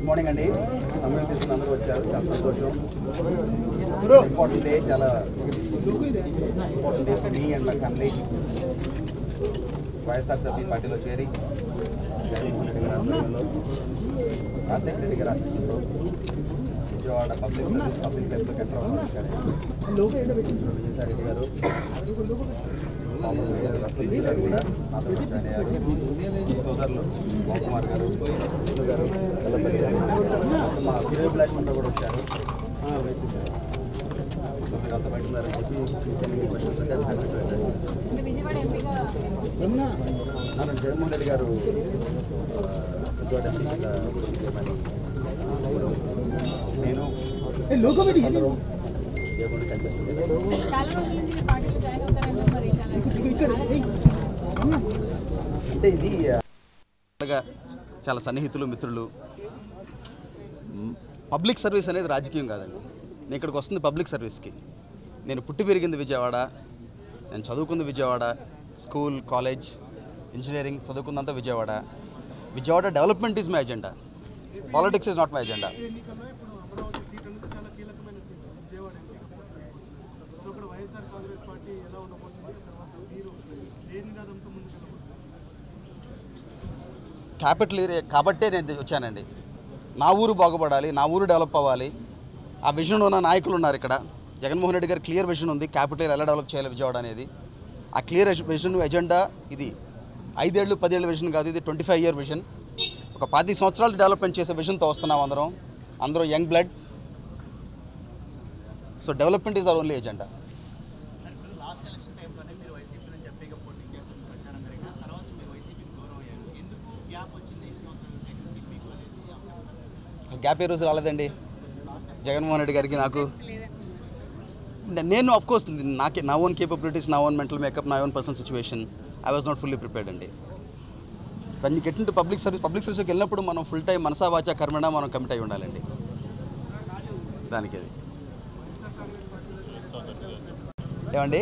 Morning అండి. సమయం తీసుకుని అందరూ వచ్చారు, చాలా సంతోషం. ఇంపార్టెంట్ డే, చాలా important day for me and my family. YSRCP పార్టీలో చేరి జగన్మోహన్ రెడ్డి గారి ఆధ్వర్యంలో, రాజశేఖర రెడ్డి గారి ఆశీస్సులతో విజయవాడ పబ్లిక్ లైఫ్లో ఎంటర్ అవ్వడం విజయసాయి రెడ్డి గారు, రఫీల్ గారు కూడా నాతో జాయిన్ అయ్యారు. సోదరులు మోకుమార్ గారు, విష్ణు గారు, కల్లపల్లి గారు, మా హీరో బ్లాక్ అంతా కూడా వచ్చారు. మీరు అంత బయట ఉన్నారని చెప్పి జగన్మోహన్ రెడ్డి గారు నేను అంటే ఇది చాలా సన్నిహితులు, మిత్రులు. పబ్లిక్ సర్వీస్ అనేది రాజకీయం కాదండి. నేను ఇక్కడికి వస్తుంది పబ్లిక్ సర్వీస్కి. నేను పుట్టి పెరిగింది విజయవాడ, నేను చదువుకుంది విజయవాడ, స్కూల్, కాలేజ్, ఇంజనీరింగ్ చదువుకుందంతా Vijayawada. Vijayawada development is my agenda, politics is not my agenda. Capital area కాబట్టే నేను వచ్చానండి. నా ఊరు బాగుపడాలి, నా ఊరు డెవలప్ అవ్వాలి. ఆ విజన్ ఉన్న నాయకులు ఉన్నారు ఇక్కడ. జగన్మోహన్ రెడ్డి గారి క్లియర్ విజన్ ఉంది, క్యాపిటల్ ఎలా డెవలప్ చేయాలి విజయవాడ అనేది. ఆ క్లియర్ విజన్ ఎజెండా ఇది 5 ఏళ్ళు 10 ఏళ్ళ విజన్ కాదు, ఇది 25 year విజన్. ఒక 10 సంవత్సరాలు డెవలప్మెంట్ చేసే విజన్తో వస్తున్నాం అందరూ young blood. So development is our only agenda. Gap ఏ రోజు రాలేదండి జగన్మోహన్ రెడ్డి గారికి నాకు. నేను అఫ్కోర్స్ నా ఓన్ కేపబిలిటీస్, నా ఓన్ మెంటల్ మేకప్, నా own personal situation, I was not fully prepared అండి. When you get into public సర్వీస్కి వెళ్ళినప్పుడు మనం ఫుల్ టైం మనసా వాచా కర్మణ మనం కమిట్ అయి ఉండాలండి దానికి. అది ఏమండి,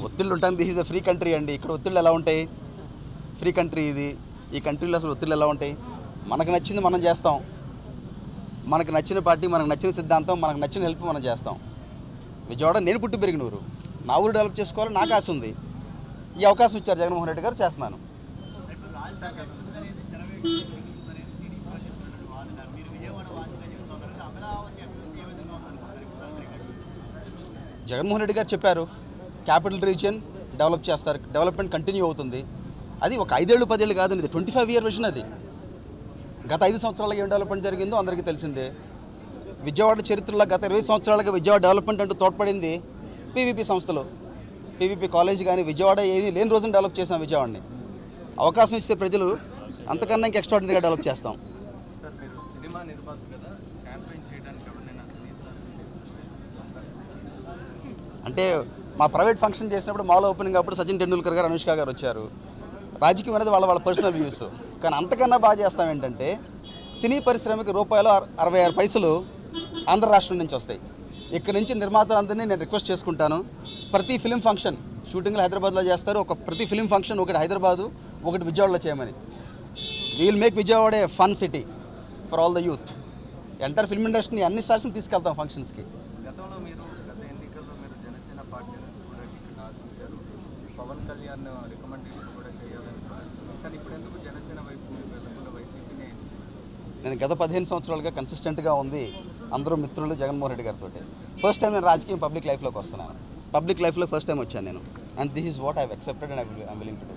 ఒత్తిళ్ళు ఉంటాయి. This is a free country అండి. ఇక్కడ ఒత్తిళ్ళు ఎలా ఉంటాయి? ఫ్రీ కంట్రీ ఇది. ఈ కంట్రీలో అసలు ఒత్తిళ్ళు ఎలా ఉంటాయి? మనకు నచ్చింది మనం చేస్తాం, మనకు నచ్చిన పార్టీ, మనకు నచ్చిన సిద్ధాంతం, మనకు నచ్చిన హెల్ప్ మనం చేస్తాం. విజయవాడ నేను పుట్టి పెరిగిన ఊరు, నా ఊరు డెవలప్ చేసుకోవాలని నాకు ఆశ ఉంది. ఈ అవకాశం ఇచ్చారు జగన్మోహన్ రెడ్డి గారు, చేస్తున్నాను. జగన్మోహన్ రెడ్డి గారు చెప్పారు, క్యాపిటల్ రీజియన్ డెవలప్ చేస్తారు, డెవలప్మెంట్ కంటిన్యూ అవుతుంది. అది ఒక 5 ఏళ్ళు 10 ఏళ్ళు కాదండి, ఇది 25 year విజన్. అది గత 5 సంవత్సరాలుగా ఏం డెవలప్మెంట్ జరిగిందో అందరికీ తెలిసిందే. విజయవాడ చరిత్రలో గత 20 సంవత్సరాలుగా విజయవాడ డెవలప్మెంట్ అంటూ తోడ్పడింది పీవీపీ సంస్థలు. పీవీపీ కాలేజ్ కానీ విజయవాడ ఏది లేని రోజున డెవలప్ చేసాం విజయవాడని. అవకాశం ఇస్తే ప్రజలు అంతకన్నా ఇంకా ఎక్స్ట్రాడినరీగా డెవలప్ చేస్తాం. అంటే మా ప్రైవేట్ ఫంక్షన్ చేసినప్పుడు మాల్ ఓపెనింగ్ అప్పుడు సచిన్ టెండూల్కర్ గారు, అనుష్క గారు వచ్చారు. రాజకీయం అనేది వాళ్ళ పర్సనల్ వ్యూస్. కానీ అంతకన్నా బాగా చేస్తాం ఏంటంటే, సినీ పరిశ్రమకి రూపాయలు 66 పైసలు ఆంధ్ర రాష్ట్రం నుంచి వస్తాయి. ఇక్కడ నుంచి నిర్మాతలందరినీ నేను రిక్వెస్ట్ చేసుకుంటాను, ప్రతి ఫిలిం ఫంక్షన్ షూటింగ్లు హైదరాబాద్లో చేస్తారు, ప్రతి ఫిలిం ఫంక్షన్ ఒకటి హైదరాబాదు, ఒకటి విజయవాడలో చేయమని. We will make Vijayawada A fun city for all the youth. Enter film ఇండస్ట్రీని అన్ని స్టార్స్ని తీసుకెళ్తాం ఫంక్షన్స్కి. పవన్ కళ్యాణ్ రికమెండేషన్ కూడా చేయాలని, కానీ ఇప్పుడు ఎందుకు జనసేన వైపు వైసీపీని? నేను గత 15 సంవత్సరాలుగా కన్సిస్టెంట్గా ఉంది అందరూ మిత్రులు జగన్మోహన్ రెడ్డి గారితో. ఫస్ట్ టైం నేను రాజకీయం పబ్లిక్ లైఫ్లోకి వస్తున్నాను. పబ్లిక్ లైఫ్లో ఫస్ట్ టైం వచ్చాను నేను. And this is what I have accepted and I will willing to do.